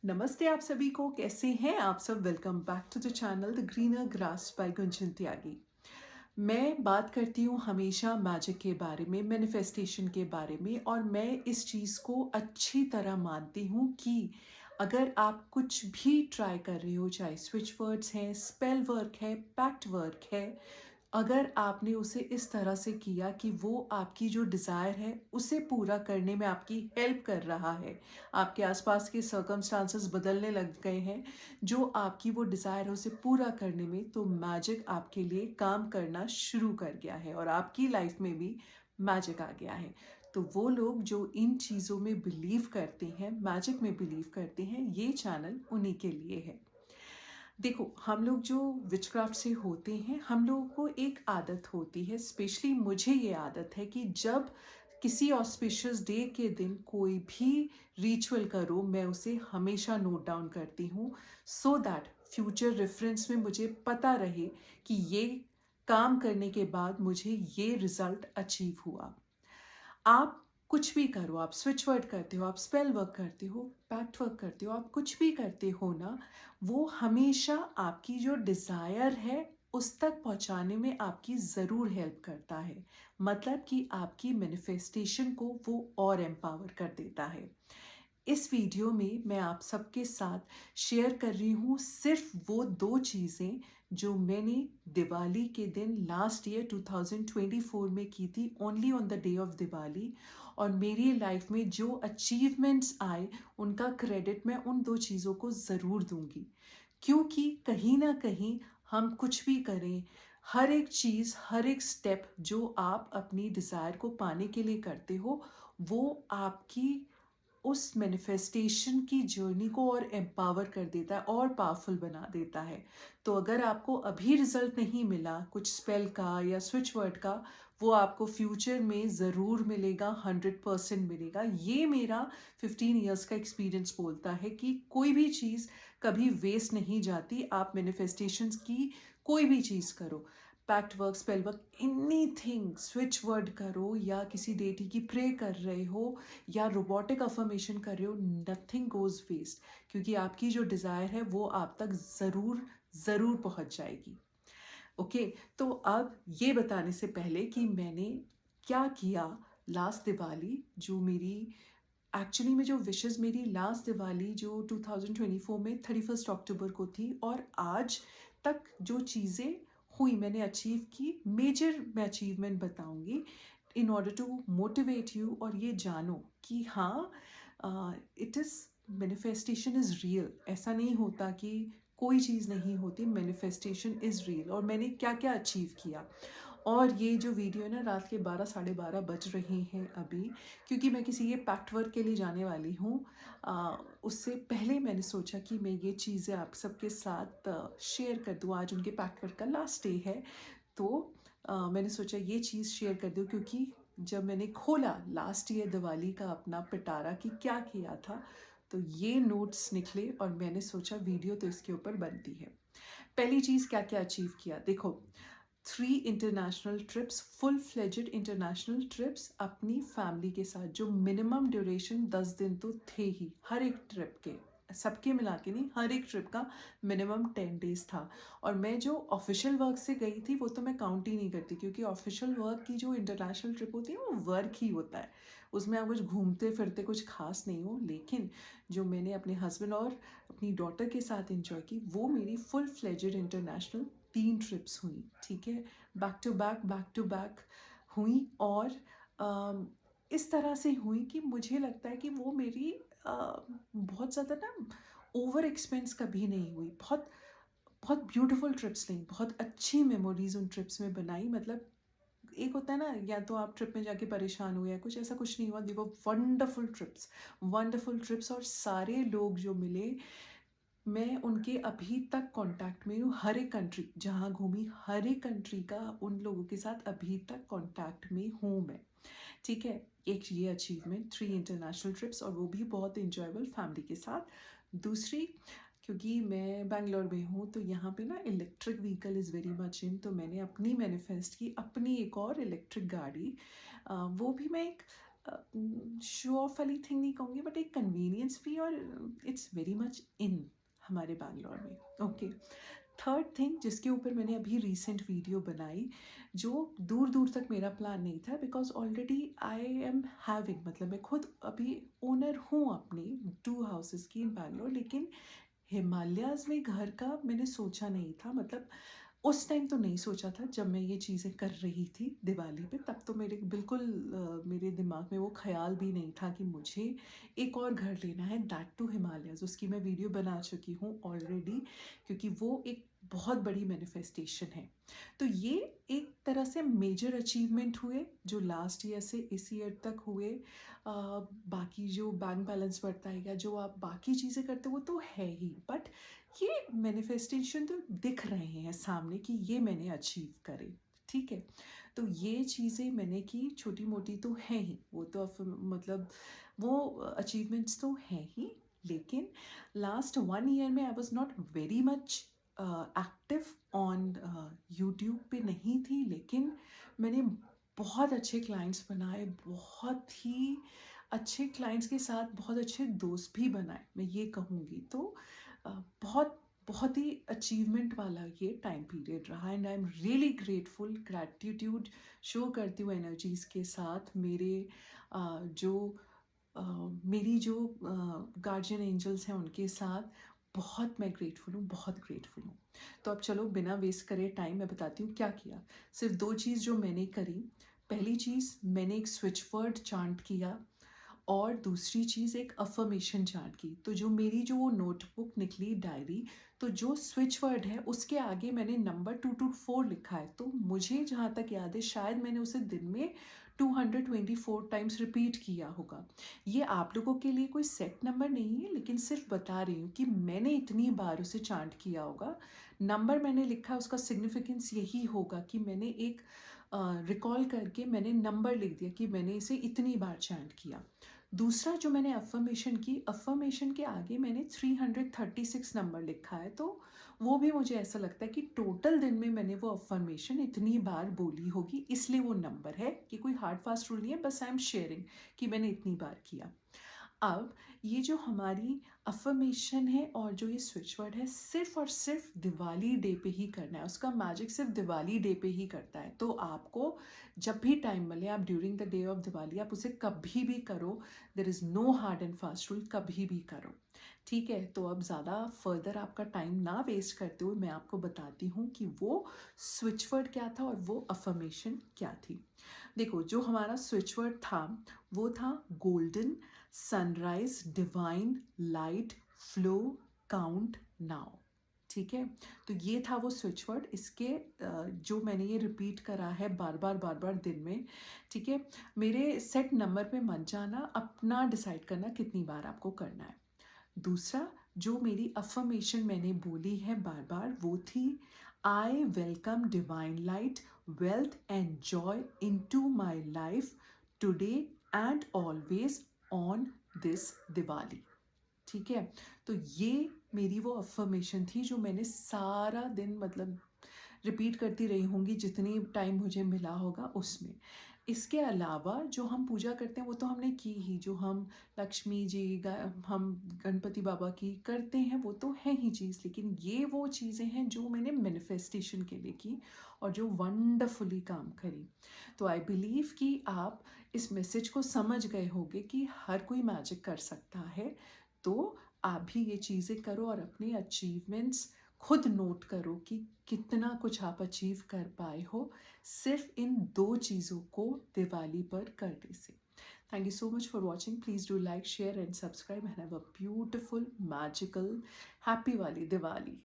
नमस्ते आप सभी को, कैसे हैं आप सब। Welcome back to the channel the greener grass by Gunjan Tyagi. मैं बात करती हूँ हमेशा मैजिक के बारे में, मैनिफेस्टेशन के बारे में, और मैं इस चीज़ को अच्छी तरह मानती हूँ कि अगर आप कुछ भी ट्राई कर रहे हो, चाहे स्विच वर्ड्स हैं, स्पेल वर्क है, पैक्ट वर्क है, अगर आपने उसे इस तरह से किया कि वो आपकी जो डिज़ायर है उसे पूरा करने में आपकी हेल्प कर रहा है, आपके आसपास के सर्कमस्टांसेस बदलने लग गए हैं जो आपकी वो डिज़ायर है उसे पूरा करने में, तो मैजिक आपके लिए काम करना शुरू कर गया है और आपकी लाइफ में भी मैजिक आ गया है। तो वो लोग जो इन चीज़ों में बिलीव करते हैं, मैजिक में बिलीव करते हैं, ये चैनल उन्हीं के लिए है। देखो, हम लोग जो विचक्राफ्ट से होते हैं, हम लोगों को एक आदत होती है, स्पेशली मुझे ये आदत है कि जब किसी ऑस्पिशियस डे के दिन कोई भी रिचुअल करो, मैं उसे हमेशा नोट डाउन करती हूँ, सो दैट फ्यूचर रेफरेंस में मुझे पता रहे कि ये काम करने के बाद मुझे ये रिजल्ट अचीव हुआ। आप कुछ भी करो, आप स्विच वर्ड करते हो, आप स्पेल वर्क करते हो, पैक्ट वर्क करते हो, आप कुछ भी करते हो ना, वो हमेशा आपकी जो डिज़ायर है उस तक पहुंचाने में आपकी ज़रूर हेल्प करता है। मतलब कि आपकी मैनिफेस्टेशन को वो और एम्पावर कर देता है। इस वीडियो में मैं आप सबके साथ शेयर कर रही हूँ सिर्फ वो दो चीज़ें जो मैंने दिवाली के दिन लास्ट ईयर 2024 में की थी, only on the day of Diwali. और मेरी लाइफ में जो अचीवमेंट्स आए उनका क्रेडिट मैं उन दो चीज़ों को ज़रूर दूंगी, क्योंकि कहीं ना कहीं हम कुछ भी करें, हर एक चीज़, हर एक स्टेप जो आप अपनी डिज़ायर को पाने के लिए करते हो, वो आपकी उस मैनिफेस्टेशन की जर्नी को और एम्पावर कर देता है और पावरफुल बना देता है। तो अगर आपको अभी रिजल्ट नहीं मिला कुछ स्पेल का या स्विच वर्ड का, वो आपको फ्यूचर में ज़रूर मिलेगा, 100% मिलेगा। ये मेरा 15 ईयर्स का एक्सपीरियंस बोलता है कि कोई भी चीज़ कभी वेस्ट नहीं जाती। आप मैनिफेस्टेशंस की कोई भी चीज़ करो, pact work, spell work, anything, switch word करो या किसी डेटी की प्रे कर रहे हो या रोबोटिक अफर्मेशन कर रहे हो, नथिंग गोज वेस्ट, क्योंकि आपकी जो डिज़ायर है वो आप तक ज़रूर ज़रूर पहुंच जाएगी। ओके, तो अब ये बताने से पहले कि मैंने क्या किया लास्ट दिवाली, जो मेरी एक्चुअली में जो विशेस मेरी लास्ट दिवाली जो 2024 में 31 अक्टूबर को थी, और आज तक जो चीज़ें हुई मैंने अचीव की, मेजर मैं अचीवमेंट बताऊंगी in order to motivate you, और ये जानो कि हाँ, it is, manifestation is real. ऐसा नहीं होता कि कोई चीज़ नहीं होती, मैनिफेस्टेशन इज़ रियल। और मैंने क्या क्या अचीव किया। और ये जो वीडियो है ना, रात के 12 साढ़े 12 बज रहे हैं अभी, क्योंकि मैं किसी ये पैक्ट वर्क के लिए जाने वाली हूँ। उससे पहले मैंने सोचा कि मैं ये चीज़ें आप सबके साथ शेयर कर दूँ। आज उनके पैक्ट वर्क का लास्ट डे है, तो मैंने सोचा ये चीज़ शेयर कर दूँ, क्योंकि जब मैंने खोला लास्ट ईयर दिवाली का अपना पिटारा कि क्या किया था, तो ये नोट्स निकले और मैंने सोचा वीडियो तो इसके ऊपर बनती है। पहली चीज़ क्या क्या अचीव किया, देखो, 3 international trips, full fledged international trips अपनी फैमिली के साथ, जो मिनिमम ड्यूरेशन 10 दिन तो थे ही हर एक ट्रिप के, सबके मिला के नहीं, हर एक ट्रिप का मिनिमम 10 डेज था। और मैं जो ऑफिशियल वर्क से गई थी वो तो मैं काउंट ही नहीं करती, क्योंकि ऑफिशियल वर्क की जो इंटरनेशनल ट्रिप होती है वो वर्क ही होता है, उसमें आप कुछ घूमते फिरते कुछ खास नहीं हो। लेकिन जो मैंने अपने हस्बैंड और अपनी डॉटर के साथ इंजॉय की, वो मेरी फुल फ्लेजेड इंटरनेशनल 3 ट्रिप्स हुई। ठीक है, बैक टू बैक हुई, और अम, इस तरह से हुई कि मुझे लगता है कि वो मेरी बहुत ज़्यादा ना ओवर एक्सपेंस कभी नहीं हुई। बहुत बहुत ब्यूटीफुल ट्रिप्स नहीं, बहुत अच्छी मेमोरीज उन ट्रिप्स में बनाई। मतलब एक होता है ना, या तो आप ट्रिप में जाके परेशान हुए या कुछ, ऐसा कुछ नहीं हुआ। दे वर वंडरफुल ट्रिप्स, वंडरफुल ट्रिप्स। और सारे लोग जो मिले, मैं उनके अभी तक कांटेक्ट में हूँ। हर एक कंट्री जहाँ घूमी, हर एक कंट्री का उन लोगों के साथ अभी तक कांटेक्ट में हूँ मैं। ठीक है, एक ये अचीवमेंट, 3 इंटरनेशनल ट्रिप्स, और वो भी बहुत इंजॉयबल फैमिली के साथ। दूसरी, क्योंकि मैं बैंगलोर में हूँ तो यहाँ पे ना electric vehicle is very much in, तो मैंने अपनी मैनिफेस्ट की अपनी एक और इलेक्ट्रिक गाड़ी। वो भी मैं एक शो ऑफ वाली थिंग नहीं कहूँगी, बट एक कन्वीनियंस भी, और इट्स वेरी मच इन हमारे बैंगलोर में। ओके, थर्ड थिंग जिसके ऊपर मैंने अभी रिसेंट वीडियो बनाई, जो दूर दूर तक मेरा प्लान नहीं था, because already I am having, मतलब मैं खुद अभी ओनर हूँ अपनी 2 हाउसेस की इन बैंगलोर, लेकिन हिमालयाज़ में घर का मैंने सोचा नहीं था। मतलब उस टाइम तो नहीं सोचा था जब मैं ये चीज़ें कर रही थी दिवाली पे, तब तो मेरे बिल्कुल मेरे दिमाग में वो ख्याल भी नहीं था कि मुझे एक और घर लेना है, दैट टू हिमालयाज़। उसकी मैं वीडियो बना चुकी हूँ ऑलरेडी, क्योंकि वो एक बहुत बड़ी मैनिफेस्टेशन है। तो ये एक तरह से मेजर अचीवमेंट हुए जो लास्ट ईयर से इस ईयर तक हुए। बाकी जो बैंक बैलेंस बढ़ता है या जो आप बाकी चीज़ें करते हो वो तो है ही, बट ये मैनिफेस्टेशन तो दिख रहे हैं सामने कि ये मैंने अचीव करे। ठीक है, तो ये चीज़ें मैंने की, छोटी मोटी तो हैं ही, वो तो मतलब वो अचीवमेंट्स तो हैं ही। लेकिन लास्ट 1 ईयर में I was not very much active on YouTube पे नहीं थी, लेकिन मैंने बहुत अच्छे क्लाइंट्स बनाए, बहुत ही अच्छे क्लाइंट्स के साथ बहुत अच्छे दोस्त भी बनाए, मैं ये कहूँगी। तो बहुत बहुत ही अचीवमेंट वाला ये टाइम पीरियड रहा, and I am really grateful, gratitude show करती हूँ एनर्जीज़ के साथ। मेरे जो मेरी जो गार्जियन एंजल्स हैं उनके साथ बहुत मैं ग्रेटफुल हूँ, बहुत ग्रेटफुल हूँ। तो अब चलो बिना वेस्ट करे टाइम, मैं बताती हूँ क्या किया। सिर्फ 2 चीज़ जो मैंने करी। पहली चीज़, मैंने एक स्विच वर्ड चांट किया, और दूसरी चीज़ एक अफर्मेशन चार्ट की। तो जो मेरी जो वो नोटबुक निकली, डायरी, तो जो स्विच वर्ड है उसके आगे मैंने नंबर 224 लिखा है। तो मुझे जहाँ तक याद है शायद मैंने उसे दिन में 224 टाइम्स रिपीट किया होगा। ये आप लोगों के लिए कोई सेट नंबर नहीं है, लेकिन सिर्फ बता रही हूँ कि मैंने इतनी बार उसे चांट किया होगा। नंबर मैंने लिखा, उसका सिग्निफिकेंस यही होगा कि मैंने एक रिकॉल करके मैंने नंबर लिख दिया कि मैंने इसे इतनी बार चैंट किया। दूसरा जो मैंने अफर्मेशन की, अफर्मेशन के आगे मैंने 336 नंबर लिखा है। तो वो भी मुझे ऐसा लगता है कि टोटल दिन में मैंने वो अफर्मेशन इतनी बार बोली होगी, इसलिए वो नंबर है। कि कोई हार्ड फास्ट रूल नहीं है, बस आई एम शेयरिंग कि मैंने इतनी बार किया। अब ये जो हमारी अफर्मेशन है और जो ये स्विच वर्ड है, सिर्फ और सिर्फ दिवाली डे पे ही करना है। उसका मैजिक सिर्फ दिवाली डे पे ही करता है। तो आपको जब भी टाइम मिले, आप during the day of Diwali आप उसे कभी भी करो। There is no hard and fast rule, कभी भी करो। ठीक है, तो अब ज़्यादा फर्दर आपका टाइम ना वेस्ट करते हुए मैं आपको बताती हूँ कि वो स्विच वर्ड क्या था और वो अफर्मेशन क्या थी। देखो, जो हमारा स्विच वर्ड था वो था golden, sunrise, divine, light, flow, count, now. ठीक है, तो ये था वो स्विच वर्ड। इसके जो मैंने ये रिपीट करा है बार बार दिन में। ठीक है, मेरे सेट नंबर पे मत जाना, अपना डिसाइड करना कितनी बार आपको करना है। दूसरा, जो मेरी अफर्मेशन मैंने बोली है बार बार, वो थी I welcome divine light, wealth and Joy into my life today and always on this Diwali. ठीक है, तो ये मेरी वो अफर्मेशन थी जो मैंने सारा दिन मतलब रिपीट करती रही होंगी जितनी टाइम मुझे मिला होगा उसमें। इसके अलावा जो हम पूजा करते हैं वो तो हमने की ही, जो हम लक्ष्मी जी हम गणपति बाबा की करते हैं वो तो है ही चीज़, लेकिन ये वो चीज़ें हैं जो मैंने मैनिफेस्टेशन के लिए की और जो वंडरफुली काम करी। तो आई बिलीव कि आप इस मैसेज को समझ गए होंगे कि हर कोई मैजिक कर सकता है। तो आप भी ये चीज़ें करो और अपने अचीवमेंट्स खुद नोट करो कि कितना कुछ आप अचीव कर पाए हो सिर्फ इन 2 चीज़ों को दिवाली पर करने से। Thank you so much for watching. Please do like, share and subscribe and have a beautiful, magical, happy Wali Diwali.